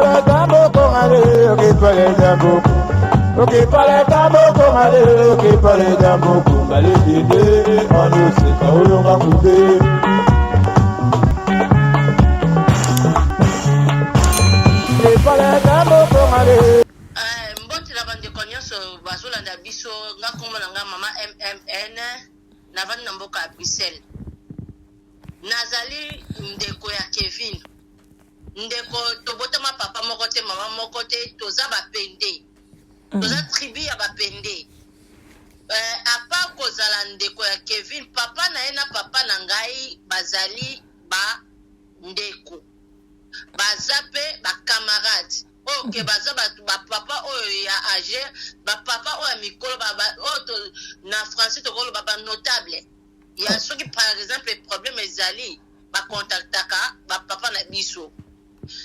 parle tambo kongale, ok parle tambo. Ok parle tambo kongale, ok parle tambo kongale dede, on ose kaolonga kube. Ok parle tambo kongale. Mboti la bande konyoso bazolanda biso nga kombo na nga mama MMN na vandi na mboka ya Bruxelles. Nazali ndeko ya Kevin. Ndeko tobotama papa moko te mama moko te toza bapende. Toza tribu ya bapende. Apa kozala ndeko ya Kevin, papa na ye na papa na ngai bazali ba ndeko. Baza pe ba camarade. Ok, baza ba papa oyo ya âgé, ba papa oyo ya mikolo na français tokolo ba notable. Ya soki par exemple problème ezali ba contactaka ba papa na biso.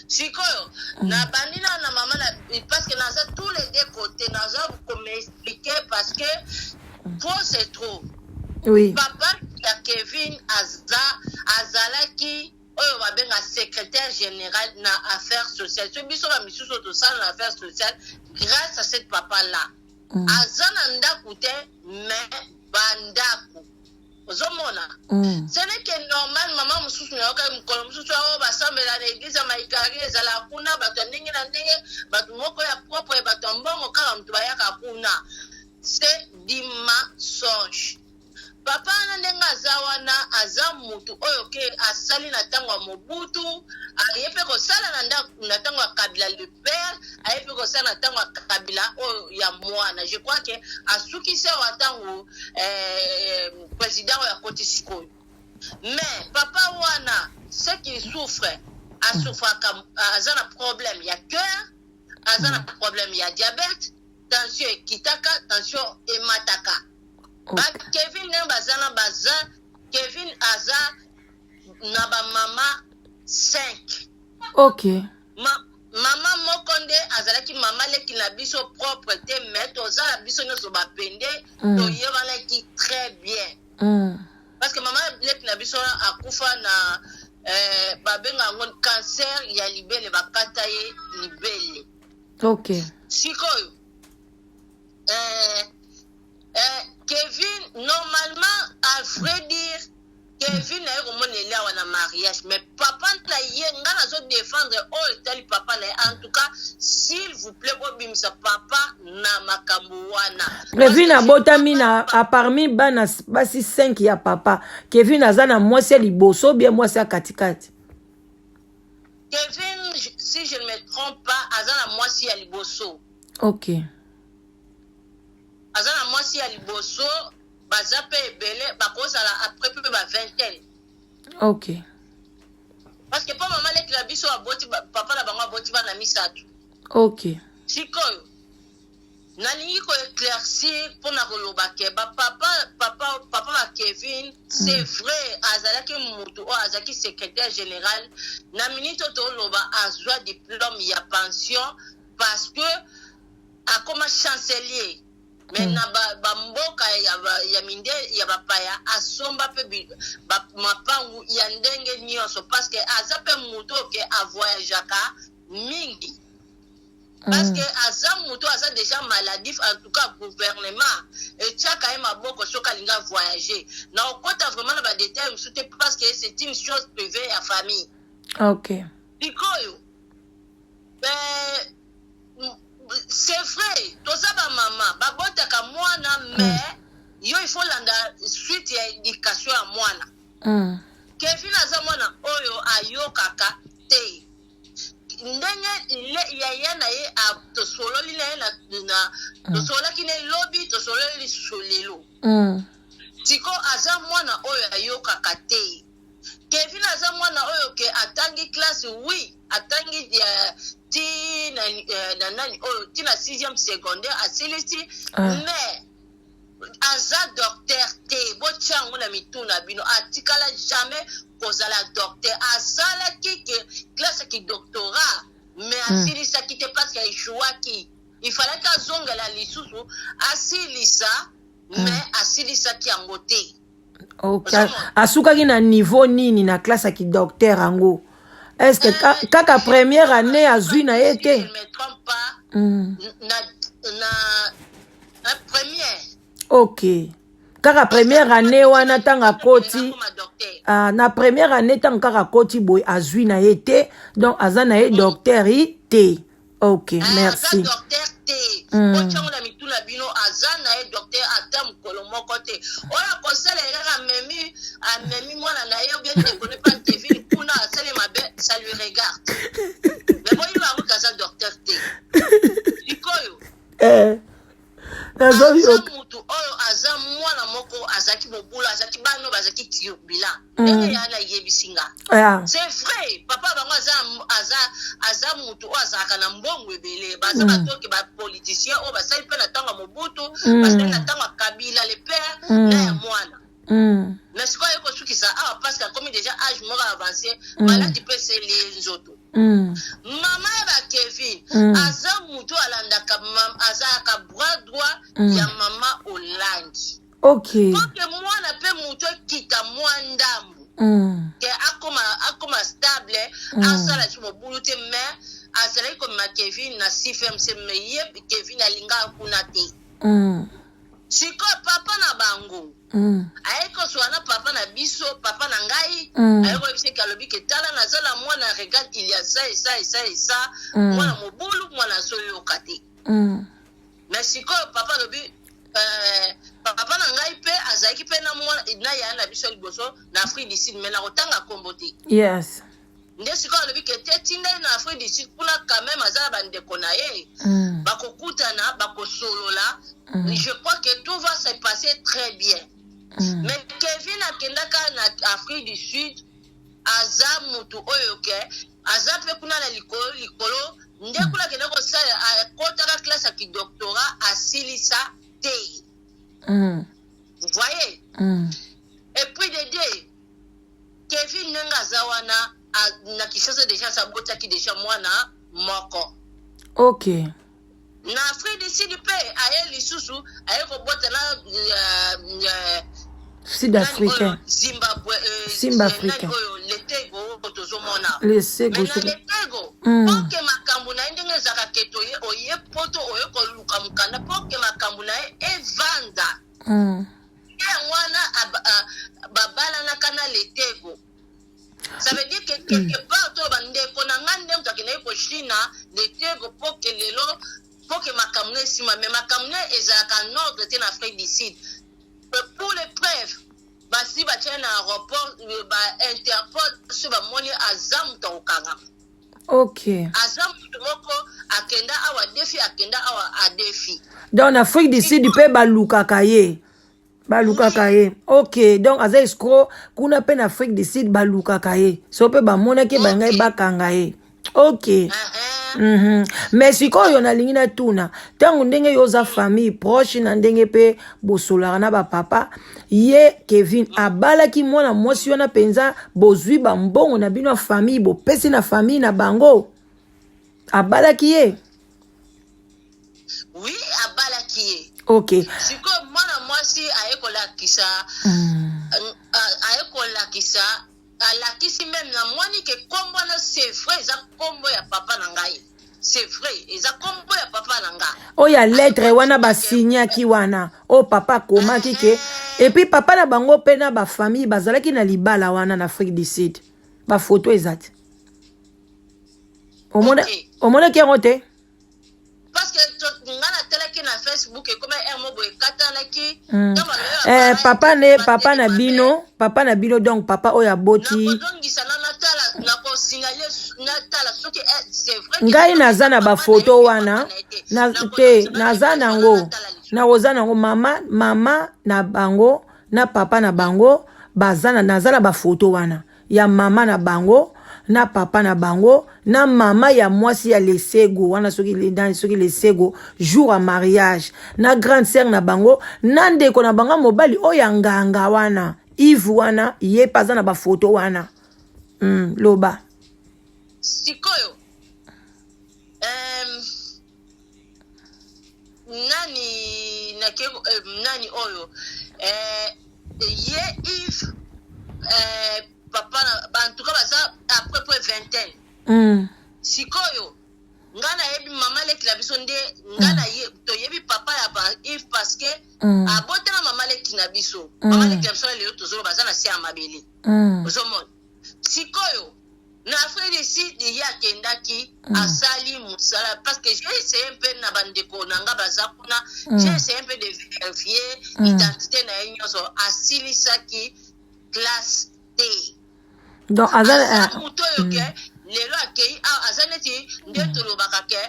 Sikoyo na bandina na mama na parce que naza tous les deux côtés naza comme expliquer parce que trop c'est trop. Oui. Papa ya Kevin azalaki oyo babenga secrétaire général na affaires sociales. Ce biso ba misusu to sala na affaires sociales grâce à cette papa là. Azana ndaku te mais bandaku. Ozomona. Ce n'est que normal maman mususu na yoka mukolo mususu awo basambela na église maikari ezala kuna bato ndenge na ndenge bato moko ya propre bato mbongo kala mtu bayaka kuna. C'est du mensonge. Papa nandenga azawana aza mutu oyo ke asali na tango ya Mobutu ayepe kosala na tango ya Kabila le père ayepe kosala na tango ya Kabila oyo ya mwana. Je crois que asukise wa tango président ya Côte Sikoyo. Mais papa wana ce qui souffre azana problème ya cœur, azana problème ya diabète, tension kitaka, tension emataka. Kevin ne bazana baza Kevin aza na ba mama 5. Ok. Mama mokonde azalaki mama leki na biso propre te mais tozala biso nyoso bapende to yebana ki très bien. Parce que mama leki na biso akufa na babenga ngon cancer ya libele bakata ye libele. Ok. Sikoyo Kevin, normalement, à vrai dire, Kevin a eu un mariage, mais papa n'a pas défendre tel papa. En tout cas, s'il vous plaît, sa papa na makambuana. Kevin a botamina a parmi banas basi 5 ya papa. Kevin a zana moi c'est liboso bien moi c'est katikati. Kevin, si je ne me trompe pas, azana moi c'est liboso. Ok. Azana mwasi ya liboso baza pe ebele bakozala après pe ba vingtaine. Ok. Parce que pas maman leki la biso aboti papa na bango aboti bana misato. Ok. Sikoyo nalingi ko éclaircir pour na koloba ke papa ba Kevin c'est vrai azalaki mutu o azaki secrétaire général na minute to loba azwa diplôme ya pension parce que a comme chancelier. Mais na ba mboka ya minde ya bapaya asomba pe mapangu ya ndenge nyonso parce que aza pe muto ke a voyageaka mingi parce que aza muto aza déjà maladif en tout cas gouvernement et tchaka e maboko soka linga voyager na okota vraiment na ba détails msute parce que c'est une chose privée à famille. Ok. Bikoyo c'est vrai, tout ça ba maman, ba botaka mwana mais yo il faut landa suite ya éducation ya mwana. Kevin aza mwana oyo ayokaka te. Ndenge ya na ye a tosololi na tosola kine lobby tosololi solelo. Tiko aza mwana oyo ayokaka te. Kevin aza mwana oyo ke atangi classe oui, atangi tina 6e secondaire asilisi mais aza docteur te bochango na mituna bino atikala jamais kozala docteur asalaki ke classe ki doctorat mais asilisaki te parce que échouaki il fallait kazongela lisusu asilisa mais asilisaki yango te. Ok. Asukaki na niveau nini na classe ki docteur ango est-ce que kaka première année azwi na ye te? Je ne me trompe pas. Na première. Ok. Kaka première année wana tanga koti. Na première année tanga kaka koti boy azwi na ye te. Donc aza na ye docteur yi te. Ok, merci. Docteur te. Ochango na mituna bino aza na ye docteur atam kolomo kote. Oya kosala era amemi mwana na ye bien ne connaît pas Kevin kuna asale mabe ça lui regarde. Mais bon il va avoir docteur te. Sikoyo. Aza mutu oyo aza mwana moko azaki mobula azaki bano bazaki tiyo bila. Ndenge yana yebisinga. C'est vrai, papa bango aza mutu oyo azalaka na mbongo ebele baza batoke ba politicien oyo basali mpe na ntango ya Mobutu basali na ntango ya Kabila le père na ya mwana. Mais sikoyo ekosukisa awa parce que akomi déjà âge moko avancé maladi mpe eseli nzoto. Mama ya Kevin aza mutu alandaka azalaka bras droit ya mama Olangi. Ok. Porque mwana pe mutu ekita mwandambu ke akoma stable asala ci mobulu te mais azalaki komema Kevin na CFMC me ye Kevin alingaka kuna te. Sikoyo papa na bango ayekoswa na papa na biso papa na ngai ayekoyebisaki alobi ke tala nazala mwana regarde il y a ça et ça et ça et ça mwana mobulu mwana azoyoka te. Mais sikoyo papa alobi papa na ngai pe azalaki pe na mwana na ya na biso liboso na Afrique du Sud mais na kotanga kombo te. Yes. Nde sikoyo alobi ke te tinda na Afrique du Sud kuna quand même azala bandeko na ye bakokutana bakosolola. Je crois que tout va se passer très bien. Mais Kevin akendaka na Afrique du Sud aza mutu oyo ke aza pe kuna na likolo nde kuna akenda kosala akotaka classe ya kidoctorat asilisa te. Vous voyez? Et puis de deux, Kevin nenga aza wana na Kinshasa déjà sabotaki déjà mwana moko. Ok. Na Afrique du Sud pe aye lisusu aye kobota na Sud-Africain. Zimbabwe Sud-Africain. Letego tozomona. Letego. Letego. Poke makambu na ndenge zaka keto ye oye poto oye koluka mukanda poke makambu na evanda. Wana babala na kana Letego. Ça veut dire que quelque part to bande konanga ndem takene ko China Letego poke lelo poke makamne sima mais makamne ezaka nord de l'Afrique du Sud. Pour les preuves basi ba tena aéroport ba Interpol sur ba moni azam tokanga. Ok. Azam moko akenda awa defi akenda awa adefi. Dans l'Afrique du Sud pe baluka kaye. Ok, donc aza escroc kuna pe na Afrique du Sud baluka kaye. So pe ba mona ke ba ngai bakanga ye. Ok. Mais sikoyo nalingi na tuna tangu ndenge yoza famille proche na ndenge pe bosolaka na bapapa ye Kevin abalaki mwana mwasi wana penza bozwi bambongo na bino famille bopesi na famille na bango abalaki ye. Oui, abalaki ye. Ok. Sikoyo mwana mwasi ayekolakisa alakisi même na mwani ke kombo na c'est vrai eza kombo ya papa na ngai. C'est vrai, eza kombo ya papa na ngai. Oya lettre wana basignaki wana. O papa komaki ke et puis papa na bango pe na ba famille bazalaki na libala wana na Afrique du Sud. Ba photo ezati. Omona ki ngote? Parce que ngana teleki na Facebook et comme un mot katanaki papa na bino donc papa oya boti ngai naza na bafoto wana naza nango mama na bango na papa na bango naza na bafoto wana ya mama na bango na papa na bango na mama ya mwasi ya lesego wana soki lesego jour à mariage na grande sœur na bango na ndeko na bango mobali oya nganga wana Yves wana ye paza na ba photo wana loba sikoyo nani oyo ye Yves papa en tout cas ça après peu vingtaine sikoyo ngana yebi mama leki la biso nde ngana ye to yebi papa ya ba if parce que abotela mama leki na biso mama leki la biso le tozolo bazana si amabeli ozomona sikoyo na Afrique ici il y a kendaki asali musala parce que j'ai essayé un peu na bandeko nanga bazakuna j'ai essayé un peu de vérifier identité na yenyoso asili saki classe T donc azana mutoyo ke lelo akei azaneti ndeto lobaka ke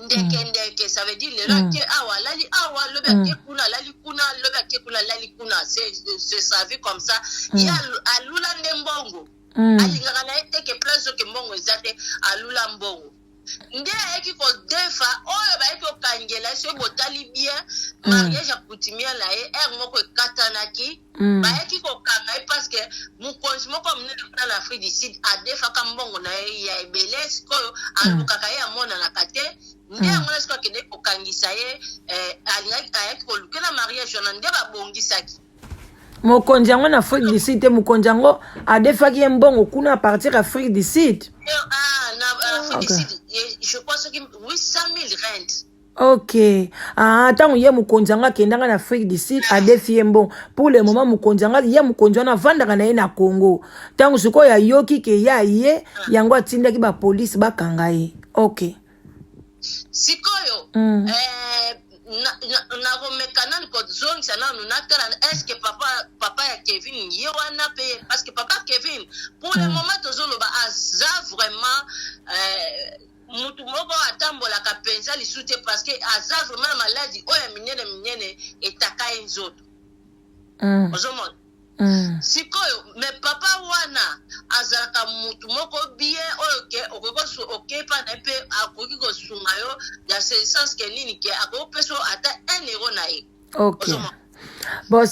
ndeke ça veut dire lelo akei awa lali awa lobe akei kuna lali kuna lobe akei kuna lali kuna c'est sa vie comme ça ya alula ndembongo alingaka na ete ke place ke mbongo ezate alula mbongo nde ayeki kodefa oyo bayeki okangela so botali bien mariage akutimia na ye ere moko ekatanaki bayeki kokanga ye parce que mokonzi moko monene kuna na Afrique du Sud adefaka mbongo na ye ya ebele sikoyo alukaka ye amonanaka te nde yango na sikoyo akende kokangisa ye ayeki kolukela mariage wana nde babongisaki mokonzi yango na Afrique du Sud te mokonzi yango adefaki ye mbongo kuna a partir Afrique du Sud je pense que 800 000 rentes. Ok. Tant que mokonzi yango akendanga na Afrique du Sud adefi ye mbongo. Pour le moment mokonzi yango ye mokonzi wana avandaka na ye na Congo. Tant que sikoyo ayoki ke ya ye yango atindaki ba police bakanga ye. Ok. Sikoyo na komekana ko zongi sana nunatala est-ce que papa ya Kevin ye wana pe parce que papa Kevin pour le moment tozoloba aza vraiment mutu moko atambolaka penza lisute parce que aza vraiment maladie oya minene etaka enzoto ozomona sikoyo mais papa wana azalaka mutu moko bien oyo ke okokosu okepa na pe akoki kosunga yo dans ce sens que nini ke akopeso ata 1 euro na ye. Ok. Bon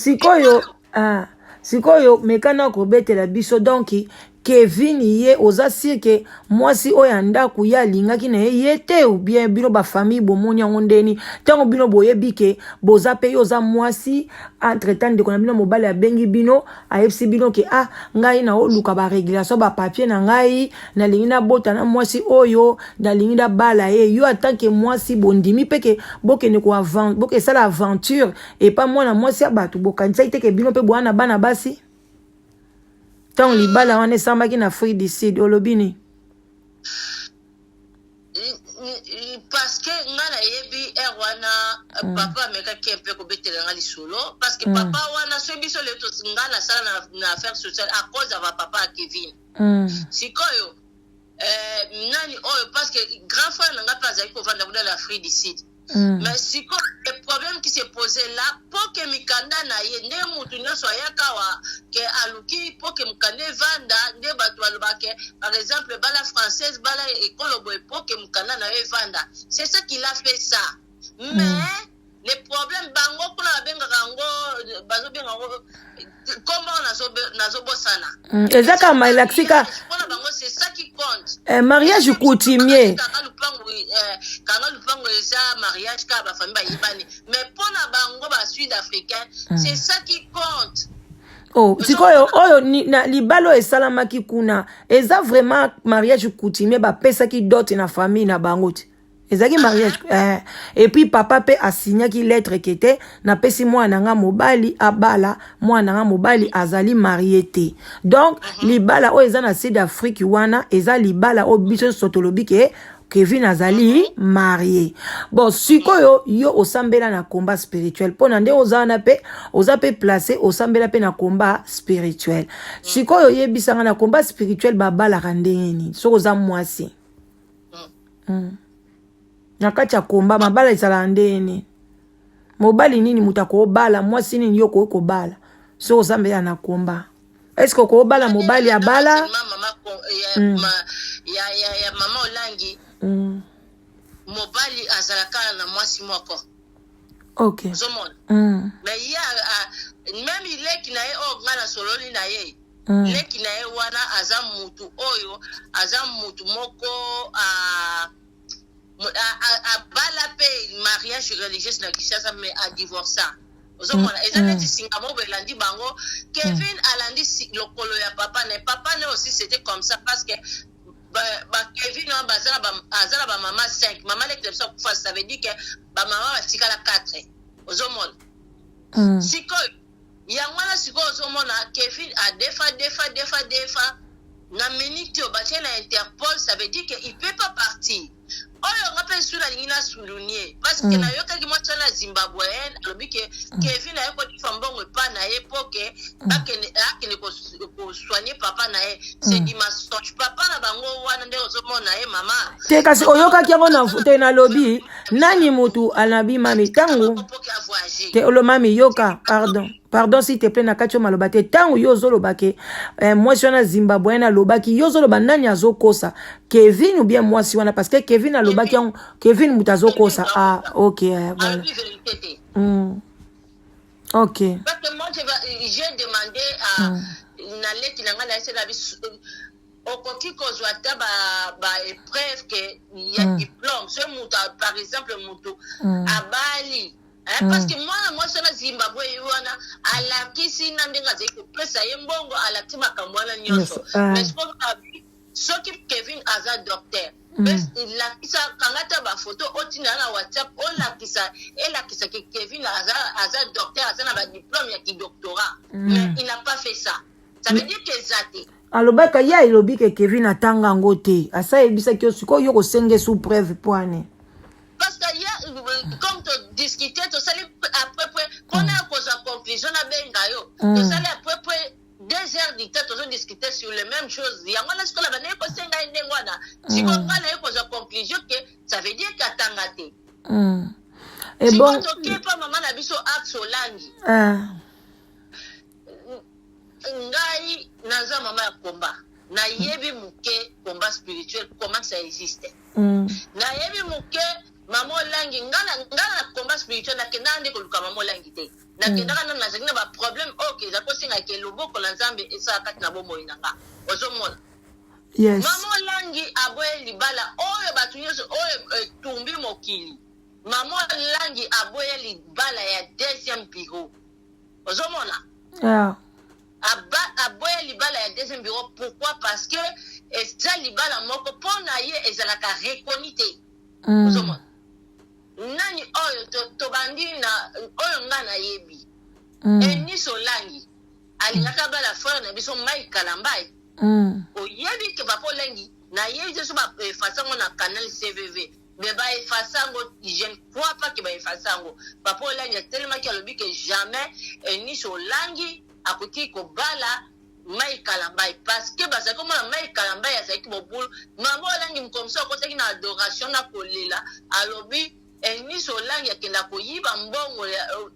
sikoyo mekana kobetela biso donc Kevin ye oza sike mwasi oya ndaku ya lingaki na ye te ou bien bino ba famille bomoni yango ndeni tango bino boyebi ke boza pe yoza mwasi entre temps de kona bino mobali ya bengi bino ayepsi bino ke ngai na oluka ba régulation ba papier na ngai na lingi na bota na mwasi oyo na lingi na bala ye yo atanke mwasi bondimi peke bokene ko avant boke sala aventure et pas moi na mwasi ya batu bokanisa ite ke bino pe bwana bana basi tant libala wana esambaki na Afrique du Sud olobini parce que ngana yebi wana papa meka kempe ko betela ngali solo parce que papa wana so biso le to ngana sala na affaire sociale à cause de papa Kevin sikoyo nani oyo parce que grand frère nanga pas aiko vanda dans l'Afrique du Sud mais si le problème qui s'est posé là pour que mikanda na ye ne mutu nyoso ayakawa ke aluki pour que mukande vanda nde batu balobake par exemple bala française bala ekolobo pour que mukanda na ye vanda c'est ça qu'il a fait ça mais le problème bango kuna benga kango bazo benga ngo comment nazo bosana ezaka malaxika c'est ça qui compte mariage coutumier kanga lupango eza mariage ka ba famille ba yibani mais pona bango ba sud-africain c'est ça qui compte sikoyo oyo na libalo esalamaki kuna eza vraiment mariage coutumier ba pesa ki dot na famille na bango ezaki mariage et puis papa pe asignaki lettre kete na pesi mwana nga mobali abala mwana nga mobali azali marié te donc libala o eza na Sud Afrique wana eza libala o biso sotolobi ke Kevin azali marié. Bon sikoyo yo osambela na combat spirituel pona nde ozana pe oza pe placé osambela pe na combat spirituel sikoyo yebisanga na combat spirituel babala kandeni so oza mwasi nakati ya komba mabala ezala ndeni mobali nini mutako obala mwasi nini yoko okobala so ozambela na komba est-ce que okobala mobali ya bala ya mama olangi mobali azalaka na mwasi moko ok zomona mais ya même ileki na ye o ngana sololi na ye leki na ye wana aza mutu oyo aza mutu moko bala pe mariage religieux na Kinshasa mais a divorcé ozomona eza neti singa mo belandi bango Kevin alandi lokolo ya papa ne aussi c'était comme ça parce que Kevin azala ba mama 5 mama l'éclipse kufa ça veut dire que ba mama batikala 4 ozomona sikoyo yango wana sikoyo ozomona Kevin a defa na minute yo batie na Interpol ça veut dire que il peut pas partir oyo ngape sula lingina sulunier parce que na yoka ki mwacha na Zimbabwean alobi ke Kevin ayeko difambongo pa na epoke akene ko soigner papa na e c'est dimanche papa na bango wana nde ozomona e mama te kasi oyoka ki yango na te na lobi nani mutu anabi mami tangu te olo mami yoka pardon s'il te plaît na kacho maloba te tangu yo zoloba ke mwasi wana Zimbabwean alobaki yo zoloba nani azokosa Kevin ou bien mwasi wana parce que Kevin alobaki yango Kevin mutu azokosa ok voilà ok parce que moi j'ai demandé à Nalet Kilanga na essayer la okoki kozwa ta ba épreuve que il y a diplôme ce mutu par exemple mutu abali parce que moi sur la Zimbabwe wana alakisi na ndenga zeko pesa yembongo alakisi makambo wana nyonso mais ce que Kevin aza docteur mais il lakisa kangata ba photo otina na WhatsApp elakisa que Kevin aza docteur aza na ba diplôme ya ki doctorat mais il n'a pas fait ça veut dire que zate alobaka ya ilobi ke Kevin atanga ngote asa ebisa kyo siko yo ko senge sous preuve poane parce que comme tu discutais, tu sais à peu près, qu'on a causé la conclusion à Bengayo, tu sais à peu près 2 heures du temps, tu as discuté sur les mêmes choses. Il y a un ce qu'on a donné, qu'on s'est gagné, si on a causé la conclusion, que ça veut dire qu'à Tangate. Et si bon. Si on pas maman, la biso axe au langi. Ngai, naza maman ya combat. Na yebi muke combat spirituel, comment ça existe. Na yebi muke Maman langi ngana combat spirituel na kenande ko luka maman langi te na kendaka na zakina ba problème OK za ko singa ke lobo ko nzambe esa kati na bomo inanga ozomona yes maman langi aboye libala oyo batu nyonso oyo tumbi mokili maman langi aboye libala ya deuxième bureau ozomona aboye libala ya deuxième bureau pourquoi parce que eza libala moko pona ye ezalaka reconité ozomona nani oyo tobandi na oyo nga na yebi eniso langi alingaka bala frère na biso mai kalambai oyebi ke bapo langi na yebi te so baefasango na canal CVV me baefasango je ne crois pas ke baefasango bapo langi atelemaki alobi ke jamais eniso langi akoki kobala mai kalambai parce que bazaki komona mai kalambai azalaki bobulu mama olangi mokomisa okotaki na adoration na kolela alobi eniso langi akenda koyiba mbongo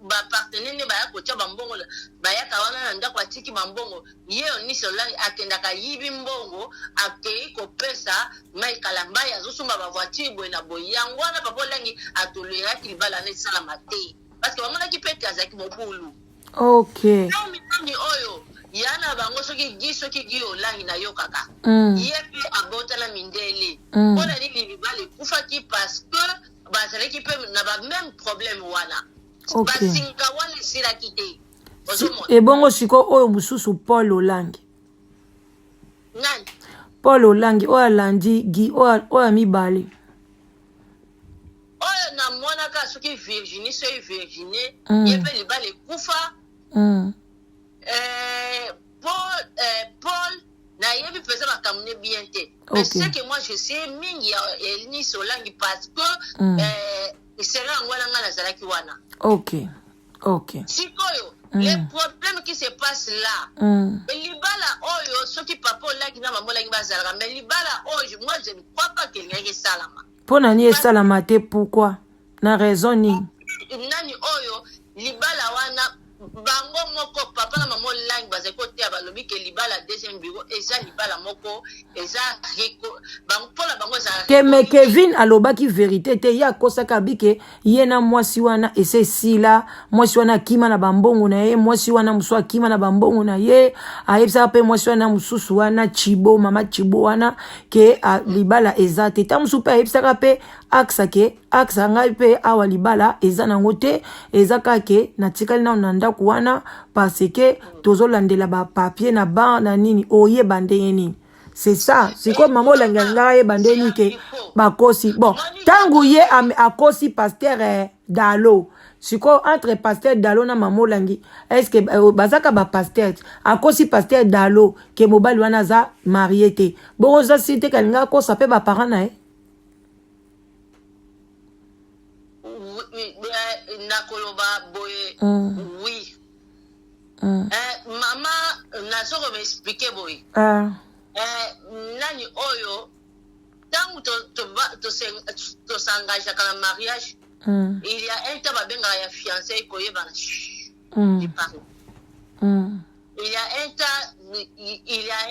bapartenere ne baya kotia bambongo bayaka wana na ndako atiki bambongo ye oniso langi akendaka yibi mbongo akei kopesa mai kalambai azosomba bavoiture boye na boye yango wana papa olangi atoleraki libala na esalama te parce que bamonaki pete azalaki mobulu ok mitani oyo yana bango soki gi olangi na yo kaka ye pe abotala mindele mpona nini libala ekufaki parce que bazalaki mpe na bameme problème wana basinga wana esilaki te ozomona ebongo siko oyo mosusu Paul Olangi nani Paul Olangi oyo alandi gi oyo mibale oyo namonaka soki Virginie soki Virginie ye mpe libala ekufa Paul na yebi pesa makambo ne bien te mais ce que moi je sais mingi ya Elnis Olangi parce que sera ngwana nga nazalaki wana ok sikoyo le problème qui se passe là libala oyo soki papa Olangi na maman Olangi bazalaka mais libala oyo moi je ne crois pas qu'il y ait salama pona ni esalama te pourquoi na raison ni nani oyo libala wana bango moko papa papa na maman langue baza côté ba lobi ke libala deuxième bureau eza libala moko eza reko bango pola bango za ke me Kevin alobaki vérité te ya kosaka bike yena mwasi wana ese sila mwasi wana kima na bambongo na ye mwasi wana muswa kima na bambongo na ye ayebisa pe mwasi wana mususu wana chibo mama chibo wana ke libala eza te ta musu pe ayebisa pe aksa ngai pe awa libala eza nango te eza kake na tikali na ndako wana parce que tozolandela ba papier na ba na nini oye bandenge nini. C'est ça, c'est comme maman l'anganga et bandeni ke bakosi. Bon, tangu ye akosi pasteur Dalo. C'est quoi entre pasteur Dalo na maman langi? Est-ce que bazaka ba pasteur akosi pasteur Dalo ke mobali wana za marié te. Bon ça cité kalinga ko ça peut ba parent na oui, nakoloba boye. Oui. Maman nazo ko m'expliquer boye. Nani oyo tangu to s'engage à la mariage il y a un temps babenga ya fiancé koyeba na parle il y a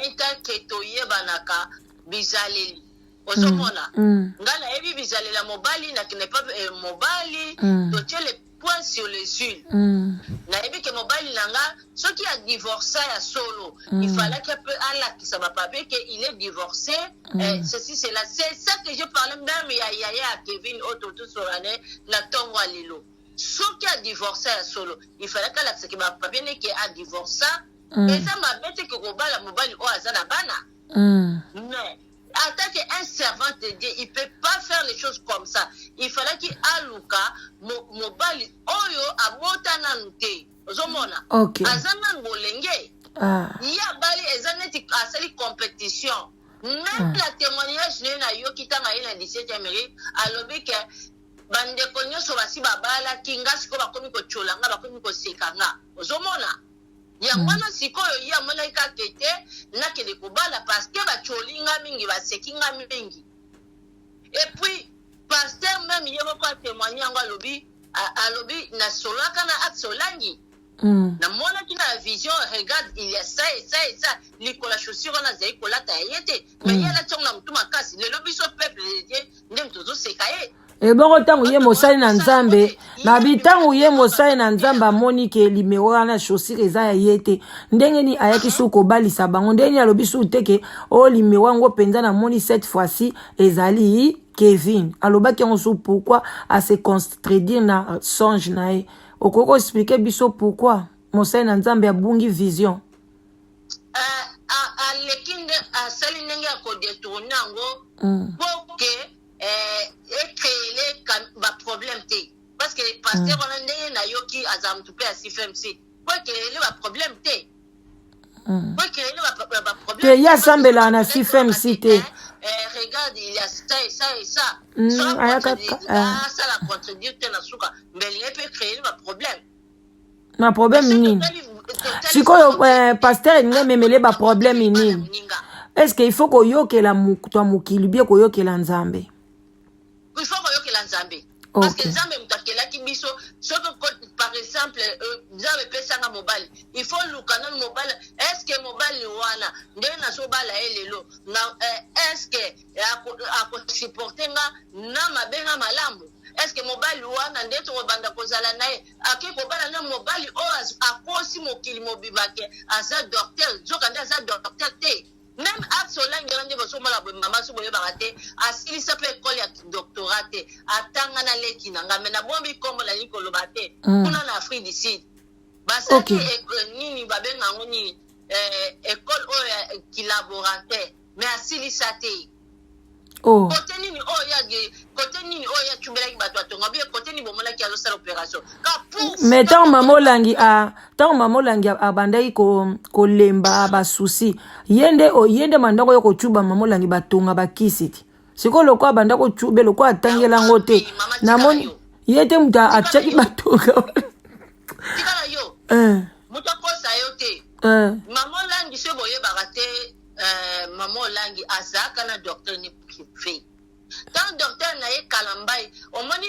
un temps que toyeba naka bizaleli ozomona ngala ebi bizaleli la mobali na kine pas mobali to tient les points sur les îles na ebi ke mobali nanga ce qui a divorcé à solo il fallait que peu ala qui ça va pas que il est divorcé ceci c'est là c'est ça que je parlais même ya Kevin autour sur l'année la tongo alilo ce qui a divorcé à solo il fallait que la ce qui va pas bien que a divorcé et ça m'a bête que kobala mobali o azana bana mais en tant qu'un servant de Dieu, il ne peut pas faire les choses comme ça. Il fallait qu'il aluka mobali oyo abotana nte. Ozomona. OK. Azana ngolenge. Ya bali ezaneti asali compétition. Même la témoignage na yo kitanga ina 17e mairie alobi ke bande konyo so basi babala kinga siko bakomi ko cholanga bakomi ko sekanga. Ozomona. Yangwana sikoyo ya mona ikakete nakele kubala parce que ba cholinga mingi ba sekinga mingi. Et puis pasteur même yemo kwa témoigner ngo alobi na solaka na aksolangi. Na mona kina vision regarde il y a ça et ça et ça likola chaussure na zai kolata yete mais yala tshonga mutuma kasi le lobiso peuple de Dieu ndem tozo sekaye. Et bon tangu ye mosali na nzambe na bitangu ye mosali na nzambe amoni ke limero na chaussure eza ya yete ndenge ni ayaki suko balisa bango ndenge alobi su teke o limero ngo penza na moni cette fois-ci ezali Kevin alobaki ngo su pourquoi à se contredire na songe na e okoko expliquer biso pourquoi mosali na nzambe abungi vision a lekinde a sali ndenge ko détourner ngo pour que créer ba problème té parce que les pasteurs on ndenge na yoki azam tout à CFMC pour créer ba problème té pour créer ba problème te ya sambela na CFMC té regarde il y a ça et ça et ça ça la contredire na suka mais il peut créer ba problème na problème nini sikoyo pasteur nge memele ba problème nini est-ce qu'il faut ko yokela mukutwa mukili bien ko yokela nzambe il faut que la Nzambe parce que Nzambe mutakela kibiso par exemple Nzambe pesa nga mobile il faut lukana mobile est-ce que mobile wana ndena na so bala elelo na est-ce que ako supporter na mabenga malamu est-ce que mobile wana ndeto banda kozala nae akiko bala na mobile o akosi mokili mobibake asa docteur zokanda asa docteur te. Même Axolang grande boso mala mama so boye barate asili sa pe école ya doctorat te atanga na leki na ngamena bombi kombo la likolo bate kuna na Afrique du Sud basa nini babenga ngoni école o ki laboratoire mais asili sa te côté nini o ya chubela ki bato atonga bien côté ni bomola ki alosala opération ka pour mais tant mamolangi abandai ko lemba ba souci yende mandako yo ko chuba mamolangi batonga bakisiti siko loko abanda ko chube loko atangela ngote namoni yete muta achaki batonga tikala yo mutakosa yo te mamolangi se boye barate mamolangi azaka na docteur ni privé tant docteur na ye kalambai omoni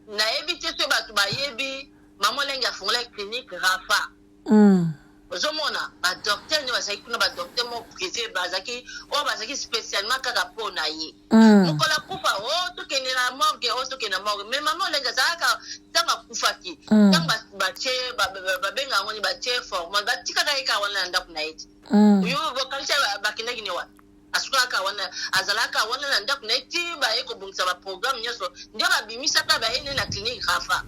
na éviter ce batu ba yebi mamolangi a fondé clinique Rafa ozomona ba docteur ne bazaki kuna ba docteur mo privé bazaki spécialement kaka pona ye mukola kufa to kenela morgue to kenela morgue mais maman lenga zaka tanga kufaki tanga ba benga ngoni ba che forme ba tika ka wana ndaku na eti yo bokalisa ba kinagi ne wa asuka ka wana azalaka wana ndaku na eti ba eko bungisa ba programme nyoso ndio ba bimisa ka ba ene na clinique rafa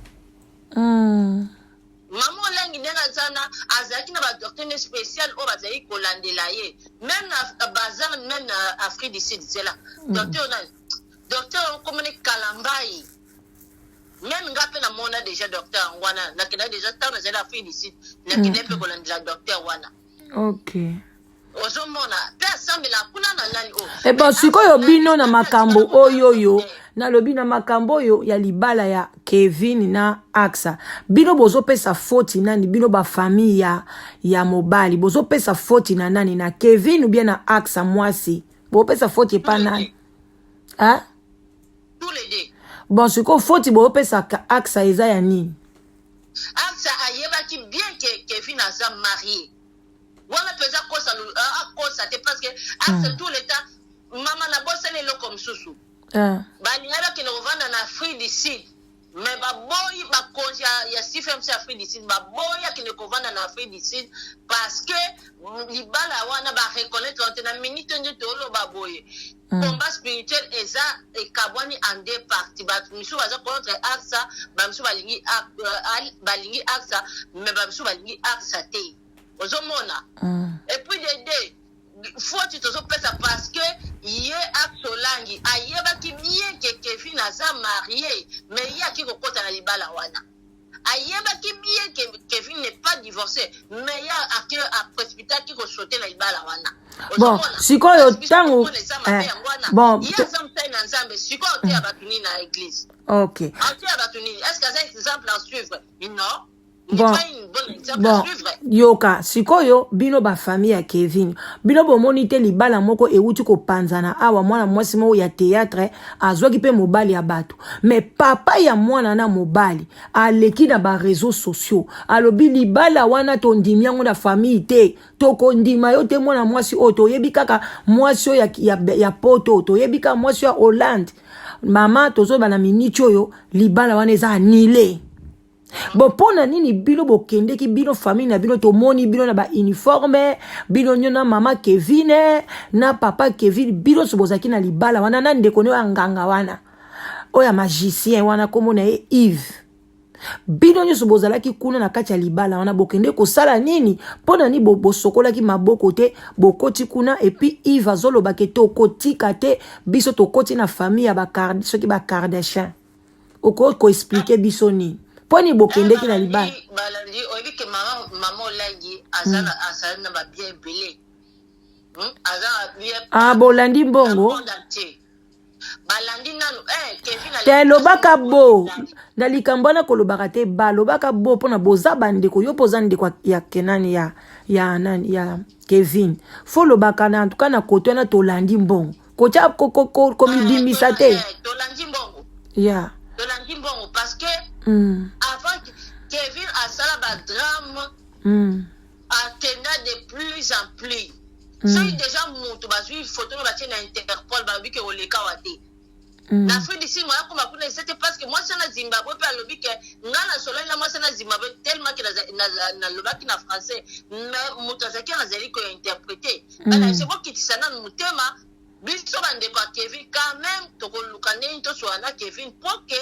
maman lengi denga zana azaki na ba docteur spécial o bazali kolandela ye même na bazan même na Afrique du Sud zela docteur comme ne kalambai même ngape na mona déjà docteur wana na kina déjà tant na zela Afrique du Sud na kina pe kolandela docteur wana okay ozomona pe asambe la kuna na nani e bon sikoyo bino na makambo oyoyo na lobi na makambo oyo ya libala ya Kevin na Axa bino bozo pesa foti nani bino ba famille ya mobali bozo pesa foti na nani na Kevin ou bien na Axa mwasi bozo pesa foti pa nani hein tous les deux bon siko foti bozo pesa Axa eza ya nini Axa ayebaki bien que Kevin a sa marié wana pesa kosa te parce que Axa tout le temps mama na bosele lo comme susu balingala ke novanda na Afrique du Sud mais baboyi bakonja ya CFMC Afrique du Sud baboya ke novanda na Afrique du Sud parce que libala wana ba reconnaître na minute ndoto lo baboye combat spirituel eza ekabwani en deux parties ba misu baza contre Axa ba misu balingi Axa mais ba misu balingi Axa te ozomona et puis de deux faut tu te pesa parce que yé Axolangi ayebaki bien que Kevin aza marié mais yaki kokota na libala wana ayebaki bien que Kevin n'est pas divorcé mais ya akio a précipité ki ko sauter na libala wana bon sikoyo tango bon ya sampai na nzambe sikoyo te abatuni na église okay ati abatuni est-ce que c'est exemple à suivre non bon yoka sikoyo bino ba famille ya Kevin bino bomoni te libala moko ewuti ko panzana awa mwana mwasi mo ya théâtre azwaki pe mobali ya bato mais papa ya mwana na mobali aleki na ba réseaux sociaux alobi libala wana to ndimi yango na famille te to ko ndima yo te mwana mwasi oto yebi kaka mwasi ya poto to yebi kaka mwasi ya Hollande mama tozo bana miniti oyo libala wana eza anile bon pona nini bino bokende ki bino famille na bino to moni bino na ba uniforme bino nyona mama Kevin na papa Kevin bino sobozaki na libala wana na ndeko ne nganga wana oya magicien wana komona e Yves bino nyo sobozalaki kuna na kati ya libala wana bokende ko sala nini pona ni bosokola ki maboko te bokoti kuna et puis Yves azoloba ke to kotika te biso to koti na famille ya ba soki ba Kardashian ko expliquer biso ni poni bokende ki na libala balandi oyebi ke mama Olangi azana na ba bien belé azana bien bolandi mbongo balandi nanu Kevin te lobaka bo na likambo na kolobaka te balobaka bo pona boza bandeko yo poza ndeko ya Kenani ya nani ya Kevin fo lobaka na en tout cas na koto na tolandi mbongo kocha komibimisa te tolandi mbongo tolandi mbongo parce que avant Kevin a sala ba drame atteint de plus en plus c'est déjà monto bazui photo ba tia na Interpol ba bike oleka wate na Afrique du Sud moi comme kuna c'était parce que moi c'est na Zimbabwe pe alobi ke ngana solo na moi c'est na Zimbabwe tellement que na lobaki na français mais moto azaki na zeli ko interpréter alors c'est bon qui tisana mutema biso bande kwa Kevin quand même to kolukane to so na Kevin pour que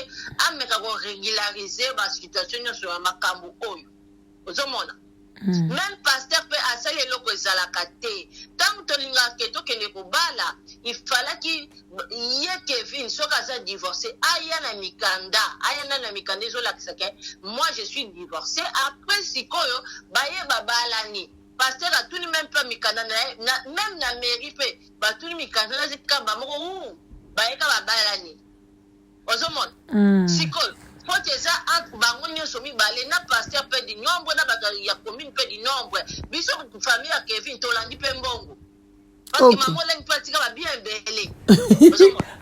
ameka ko régulariser ba situation sur makambo oyo ozomona même pasteur peut asali loko ezalaka te tant to linga ke to kene ko bala il fallait ki ye Kevin soka za divorcé aya na mikanda zo la kisake moi je suis divorcé après sikoyo baye babalani pasteur a tout même pas mikanda même na mairie pe ba tout mikanda na zikamba moko baye ka babalani ozomona sikoyo faut que ça entre bango nyonso mibale na pasteur pe di nombre na bato ya commune pe di nombre biso famille ya Kevin tolandi pe mbongo parce que maman Olangi pratique ba bien belé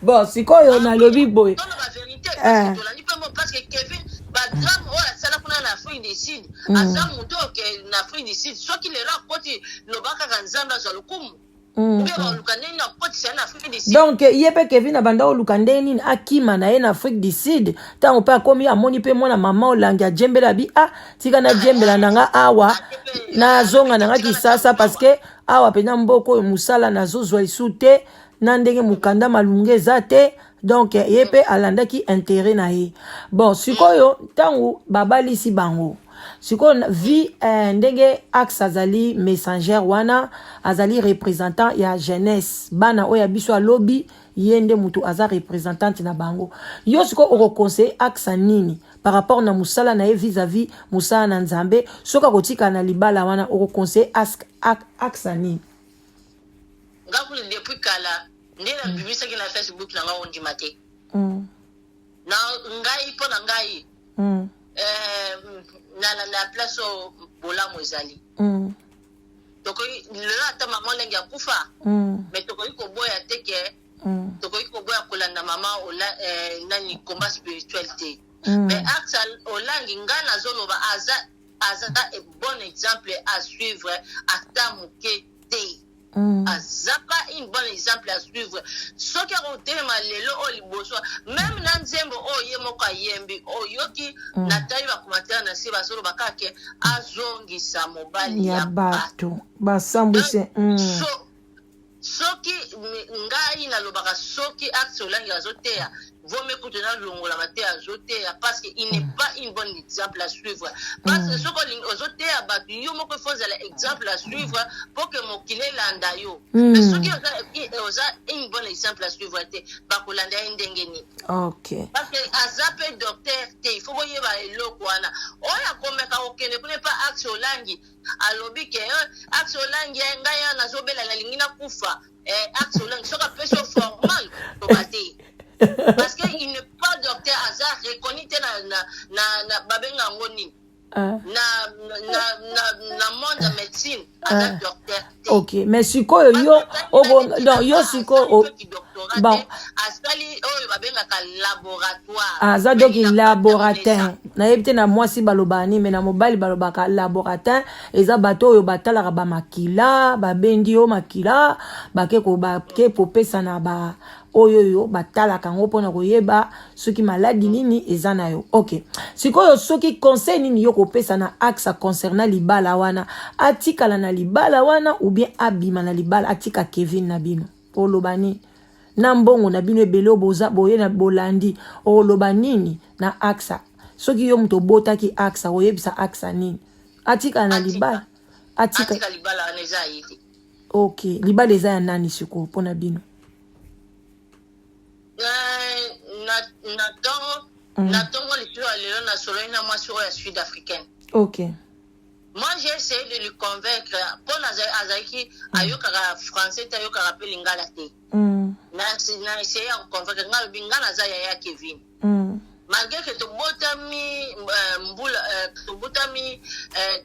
bon sikoyo na lobi boy non la vérité tolandi pe mbongo parce que Kevin ba drame ola sala kuna na Afrique du Sud aza muto ke na Afrique du Sud soki lelo akoti lobaka ka nzambe azwa lokumu ube oluka ndeni na koti sa na Afrique du Sud. Donc ye pe Kevin abanda oluka ndeni akima na ye na Afrique du Sud tango pe akomi amoni pe mwana mama olangi ajembela bi tika na jembela nanga awa na zonga nanga kisasa parce que awa pena mboko musala na zozwa isu te na ndenge mukanda malunge eza te. Donc ye pe alandaki intérêt na ye. Bon sikoyo tango babalisi bango sikoyo vi ndenge axe azali messengère wana azali représentant ya jeunesse bana oya biso alobi yende mutu aza représentante na bango yo sikoyo okokonseille axe nini par rapport na musala na ye vis-à-vis musala na nzambe soka kotika na libala wana okokonseille axe nini ngakuli depuis kala ndela bibisaki na Facebook na nga ondima te na ngai po na ngai na place o bolamu ezali tokoki lelo ata mama ndenge ya kufa mais tokoki koboya te ke tokoki koboya kolanda mama nani combat spirituel te mais axe olangi ngai nazoloba aza un bon exemple à suivre ata moke te azapa une bonne exemple à suivre soki akotelema lelo oyo liboso même na nzembo oyo ye moko ayembi oyoki natali bakomatela na se bazoloba kake azongisa mobali ya bato basambwise soki ngai nalobaka soki axe olangi azoteya vome kutu na longola mate azoteya parce qu'il n'est pas une bonne exemple à suivre parce que soki ozoteya bato yo moko efozala exemple à suivre pour que mokili elanda yo mais soki oza une bonne exemple à suivre te bakolanda ye ndenge nini parce que aza pe docteur te il faut boyeba eloko wana oyo akomeka kokende kuna pa axe olangi alobi ke axe olangi ngai nazobela nalingi nakufa axe olangi soki apesi yo formal tobate parce qu'il n'est pas docteur hasard reconnu na babenga ngo nini na monde de médecine avec docteur OK mais sikoyo yo sikoyo bon asali oyo babenga ka laboratoire aza donc laboratoire na yebite na mwasi balobani mais na mobali balobaka laboratoire eza bato oyo batalaka ba makila babendi yo makila bake popesa na ba oyo batalaka ngo pona koyeba soki maladi nini eza na yo. OK sikoyo soki conseil nini yo kopesa na axe concernant libala wana atikala na libala wana ou bien abima na libala atika Kevin na bino polobani na mbongo na bino ebele boza boye na bolandi oloba nini na axe soki yo mto botaki axe oyebisa axe nini atika na libala atika libala aneza yiti. OK libala eza ya nani siko pona bino Natongo l'histoire de la Solène à moi sur la Sud-Africaine. OK. Moi, j'ai essayé de lui convaincre. Pour Azaki, ayokara français, ayokara pe lingala te. Na essayé de convaincre nga bingana za ya Kevin. Malgré que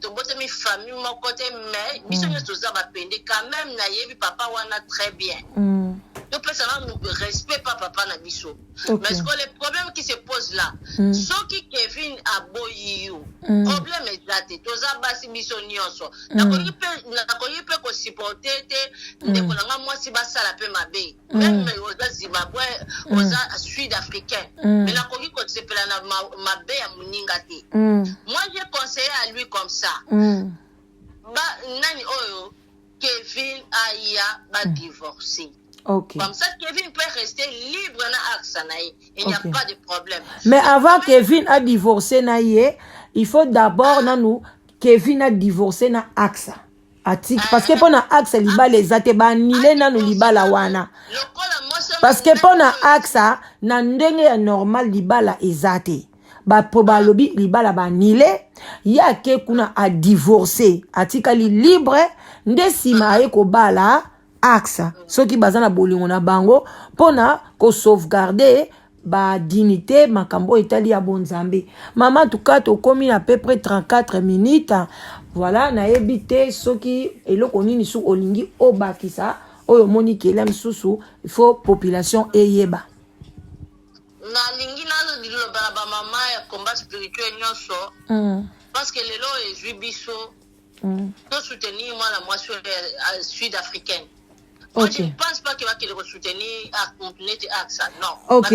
tobotami famille mon côté mais biso nyo toza ba pende quand même na yebi papa wana très bien. Donc, personne ne respecte pas papa na biso. Mais le problème qui se pose là, ce qui Kevin a boyi you, problème est là, toza basi biso nyonso. Na koyi pe ko supporter te, ndeko nanga mwasi basala pe mabe. Même oza Zimbabwe, oza Sud-Africain. Mais na koyi ko sepela na mabe ya muninga te. Moi j'ai conseillé à lui comme ça. Ba nani oyo Kevin aya ba divorcer. OK. Comme ça, Kevin peut rester libre dans l'axe. Il n'y a pas de problème. Mais avant Kevin a divorcé, il faut d'abord Kevin a divorcé na axe. Parce que pour na axe, liba les ateba nile na liba la wana. Parce que pour na axe, na ndenge normal liba la ezate. Ba probalobi liba la ba nile. Ya ke kuna a divorcé. Atika li libre. Ndesima aye ko bala. Axe soki bazana bolingo na bango pona ko sauvegarder ba dignité makambo etali ya bonzambe mama tukato komi à peu près 34 minutes voilà na ebité soki eloko nini su olingi obakisa oyo moni kelem susu il faut population eyeba na lingi nazo dilo ba mama ya combat spirituel nyonso pense que lelo ezwi biso to soutenir moi la moisson sud-africaine. Moi, je ne pense pas qu'il va soutenir à continuer à ça. Non. Ok.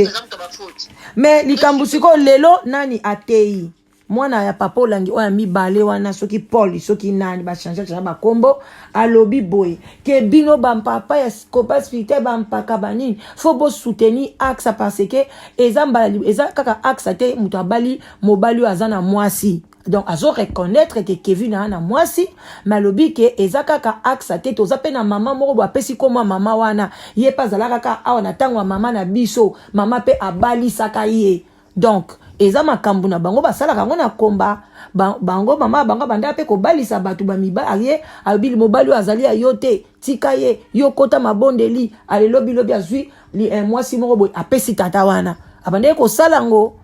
Mais likambu siko lelo nani atei. Mwana ya papa olangi oya mibale wana soki Paul soki nani ba changer ba kombo alobi boy ke bino ba papa ya copa spirituel ba mpaka banini faut bo soutenir axa parce que eza kaka axa te muto abali mobali azana mwasi. Donc azo reconnaître que Kevin a na mwasi malobi ke eza kaka axa te toza pe na mama moko bo apesi ko mama wana ye pa zala kaka awa na tango mama na biso mama pe abali saka ye. Donc eza makambu na bango basala kango na komba bango mama bango banda pe ko balisa batu ba mibali ye abili mobali azali ya yote tika ye yo kota mabondeli ale lobi azwi li mwasi moko bo apesi tata wana abande ko sala ngo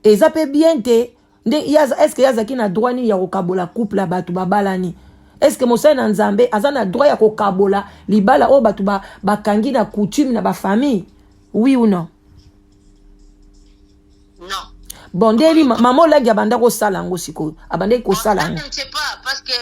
eza pe bien te. Est-ce que yazaki na droit ni ya kokabola couple la batu babalani? Est-ce que mosala na nzambe azana droit ya kokabola libala o batu bakangi na coutume na ba famille? Oui ou non? Non. Bon ndeli maman la gabanda ko sala ngo siko abande ko sala. Je ne sais pas parce que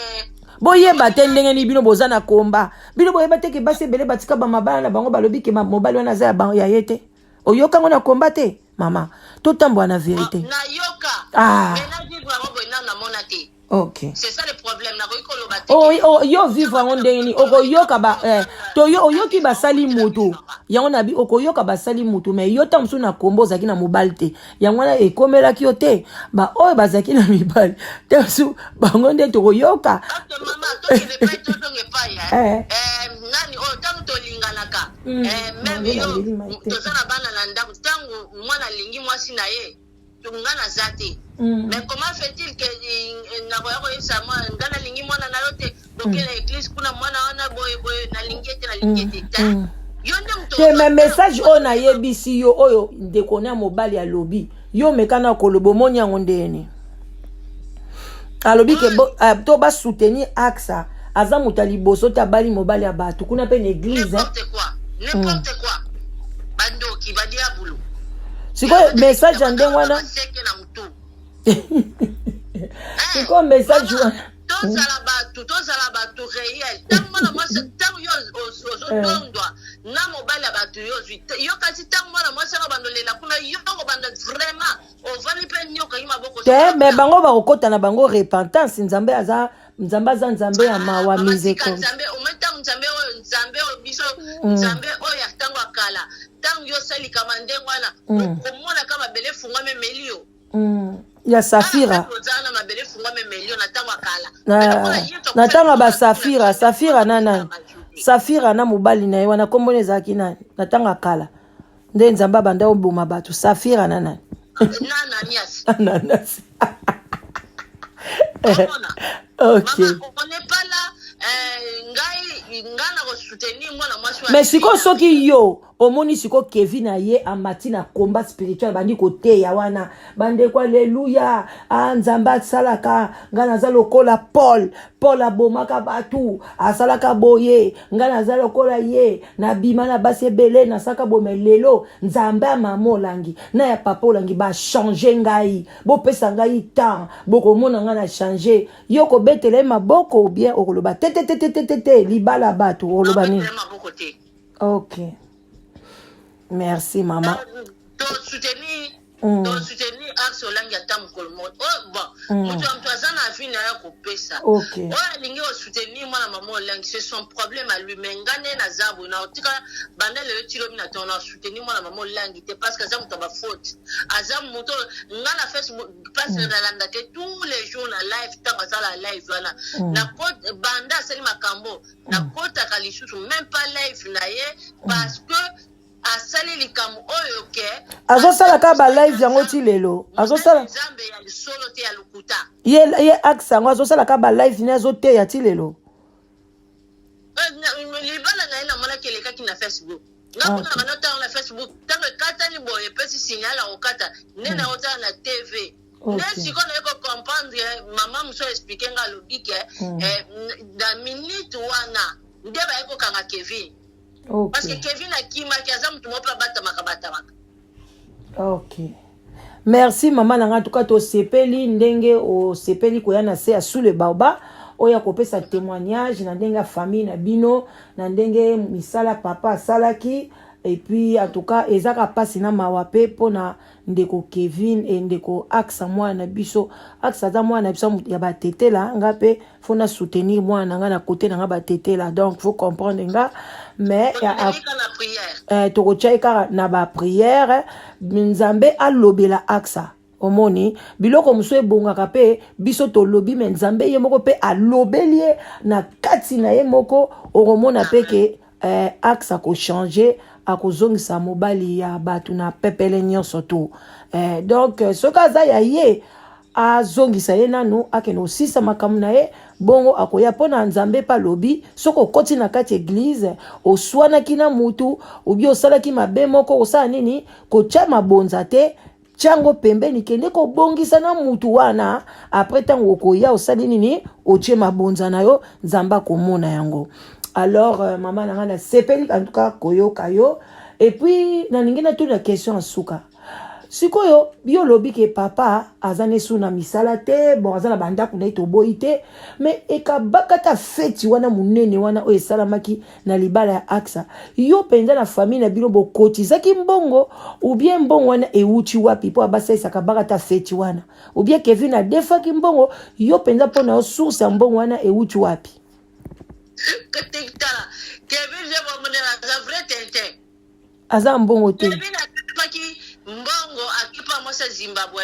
boye batendenge ni bino bozana komba bino boye bateke base bele batika ba mabala na bango balobi ke mobali wana za ya yete oyoka ngo na komba te mama tout tambo na vérité na yoka mais na vivre ngo boina na monate. OK, c'est ça le problème na ko loba te oh yo vivre ngo ndeni okoyoka ba to yo oyoki basali moto yango na bi okoyoka basali moto mais yo tamsu na kombo zaki na mobali te yango na ekomela ki yote ba oyo bazaki na mibali tamsu bango nde to koyoka mama to ki le pas to nge pa ya nani o tangu to linganaka même yo to sana bana na ndaku tangu mwana lingi mwasi na ye tungana zate. Mais comment fait-il que na koyako yesa mwana ngana lingi mwana na yote dokela église kuna mwana wana boy na lingete ta yonde mto te me message o na yebisi yo oyo ndekona mobali ya lobi yo mekana kolobo monya ngondeni alobi ke to ba soutenir axa aza mutali boso ta bali mobali ya batu kuna pe l'église n'importe quoi bando ki badia bulu siko message ndenge wana siko message wana tozala batu réel tango mwana mwasi tango yo ozodondwa na mobali ya batu yo kasi tango mwana mwasi anga bandolela kuna yoko banda vraiment ovali pe nyoka yi maboko te me bango bakokota na bango repentance nzambe aza nzambe ya mawa mizeko nzambe umeta nzambe oyo biso nzambe oyo tango akala tango yo sali kama ndengo wana komona kama bele fungwame melio ya Safira na tanga ba Safira nana Safira na mobali na ye wana komboneza kina na tanga kala nde nzamba banda oboma batu Safira nana Ananias OK on n'est pas là ngana ko soutenir mwana mwasi mais siko soki yo omoni siko Kevin aye amati na combat spirituel bandi kote ya wana bande kwa alleluya nzamba salaka ngana za lokola Paul abomaka batu asalaka boye ngana za lokola ye na bima na basebele na saka bomelelo nzamba mamolangi na ya papa olangi ba changer ngai bo pesa ngai temps boko mona ngana changer yo ko betele maboko ou bien okoloba te libala batu okoloba ni OK. Merci maman. Donc soutenir axe olangi atam kolmo. Oh bon, mutu amtwazana afina ya kopesa. OK. Oya lingi o soutenir mwana maman olangi c'est son problème à lui mais ngane na zabu na otika banda le tiro mina tona soutenir mwana maman olangi te parce que ça mutu ba faute. Azam mutu ngana Facebook parce que nalanda que tous les jours na live tanga sala live wana. Na côte banda seli makambo na kota kalisusu même pas live na ye parce que asali likamu oyo ke azosala ka ba live yango ti lelo azosala nzambe ya lisolo te ya lukuta ye axe yango azosala ka ba live ni azote ya ti lelo libala na ina mona keleka ki na Facebook ngakuna banota na Facebook tango kata ni boye pesi signal a okata nena ota na TV nesi ko na ko comprendre mama muso expliquer nga lobike da minute wana ndeba eko kanga Kevin. Okay. Parce que Kevin a qui m'a dit que OK. Merci maman nanga en tout cas to sepeli ndenge o sepeli ko yana se sous le baoba oya kopesa témoignage na ndenge famille na bino na ndenge misala papa salaki et puis en tout cas ezaka pasi na mawape pona ndeko Kevin et ndeko Axa mwana biso Axa za mwana biso ya batete la ngape fona soutenir mwana nga na côté na nga batete la donc faut comprendre nga mais to kara na ba prière nzambe alobela Axa omoni biloko muso ebongaka pe biso to lobi mais nzambe ye moko pe alobelie na kati na ye moko oromona pe ke Axa ko changer akozongisa mobali ya batu na pepele nyonso to donc soka za ya ye azongisa ye nanu akeno sisa makamu na ye bongo akoya pona nzambe pa lobi soko koti na kati église oswana kina mutu ubi osalaki mabe moko osala nini kocha mabonza te chango pembeni kende ko bongisa na mutu wana après tango koya osali nini oche mabonza na yo nzamba komona yango. Alors maman nanga sepeli en tout cas koyo kayo et puis na ningina toute la question en suka sikoyo bio lobi ke papa azane suna misala te bon azana banda kuna ito boite mais ekabakata feti wana munene wana o esalamaki na libala ya Axa yo penza na famille na bino bokotizaki mbongo ou bien mbongo wana euti wapi po abasa isakabakata feti wana ou bien Kevin a defaki mbongo yo penza pona o source mbongo wana euti wapi Kevin je bomona za vrai tente aza mbongo te Kevin akipaki mbongo akipa mosa Zimbabwe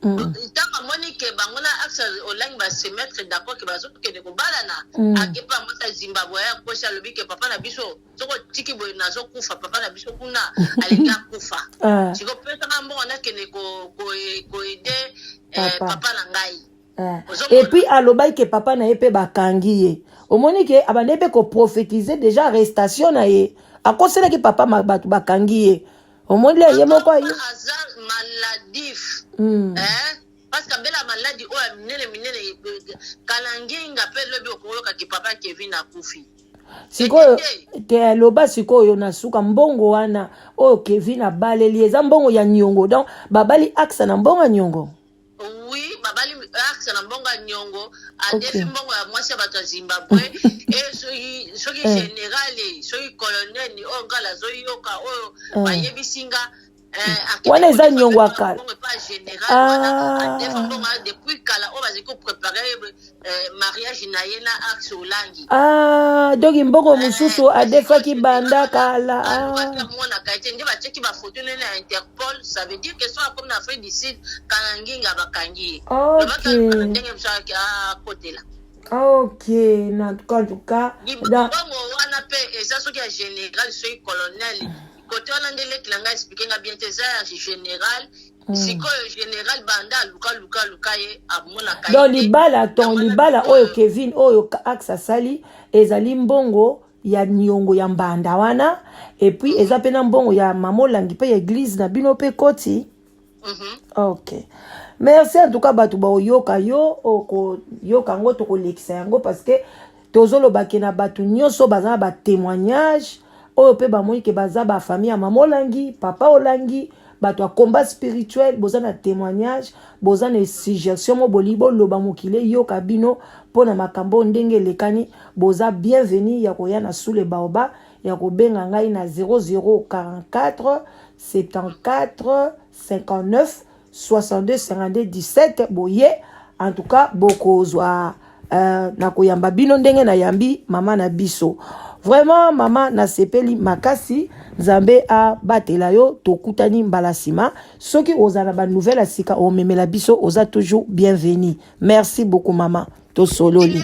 tanga Monique bangona Axa olang ba se mettre d'accord que bazo ke de kobalana akipa mosa Zimbabwe ko sha lobi ke papa na biso soko tiki boy na zo kufa papa na biso kuna alinga kufa siko pesa mbongo na ke ne ko aider papa na ngai et puis alobai ke papa na yepe bakangi ye omoni ke abande pe ko prophétiser déjà arrestation na ye akosela ke papa batu bakangi ye omoni le ye moko ye maladif parce que bela maladie o minene kalanginga pe lobi okoloka ki papa Kevin akufi sikoyo te loba sikoyo na suka mbongo wana o Kevin abaleli eza mbongo ya nyongo donc babali Axa na mbongo ya nyongo. Oui, babali Axa na mbongo ya nyongo adefi mbongo ya mwasi bato ya Zimbabwe et soki général soki colonel ni o ngala zoyoka o bayebisinga wana eza nyongo akala depuis kala o baziko préparer mariage na ye na Axa olangi donc mbongo mususu adefaki banda kala mona kaite nde bacheki ba photo na Interpol ça veut dire que soit comme na Afrique du Sud kananginga bakangi ndenge msaki côté là. Ok, en tout cas dans wana pe eza soki ya général soki colonel côté on a des langues expliquer bien tes général sikoyo général banda luka ye amona kaite donc libala oyo Kevin oyo Axa sali ezali mbongo ya nyongo ya mbanda wana et puis eza pena mbongo ya mamolangi pe ya église na bino pe koti. Ok, merci en tout cas batu ba oyoka yo oko yoka ngo to kolekisa yango parce que tozolo bakena batu nyonso bazana ba témoignage oyo pe bamoni ke baza ba famille ya mamolangi papa olangi bato a combat spirituel bozana témoignage bozana suggestion mo bolibo loba mokile yoka bino pona makambo ndenge lekani boza bienvenue ya koya na sous le baoba ya kobenga ngai na 0044 74 59 62 52 17 boye en tout cas bokozwa na koyamba bino ndenge na yambi mama na biso vraiment mama na sepeli makasi nzambe a batela yo tokutani mbala sima soki ozana ba nouvelle asika o memela biso oza toujours bienvenue. Merci beaucoup mama to sololi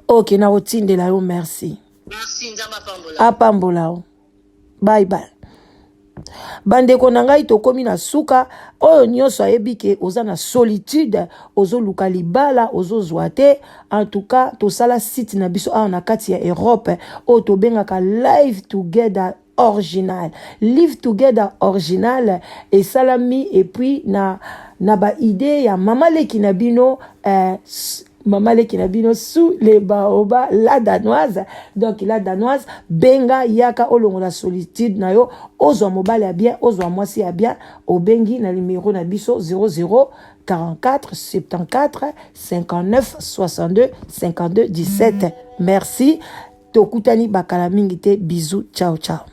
ok na otindela yo merci apambola o bye bye. Bandeko na ngai tokomi na suka oyo nyonso ayebi ke oza na solitude ozoluka libala ozozwa te en tout cas tosala site na biso awa na kati ya Europe oyo tobengaka live together original esalami et puis na ba idée ya mama leki na bino Maman leki na bino sous les baobas, la danoise. Donc la danoise, benga yaka olongo la solitude na yo, ozwa mobile ya bien, ozwa mwasi ya bien, obengi na numéro na biso 00 44 74 59 62 52 17. Merci. Tokutani bakala mingi te. Bisous. Ciao ciao.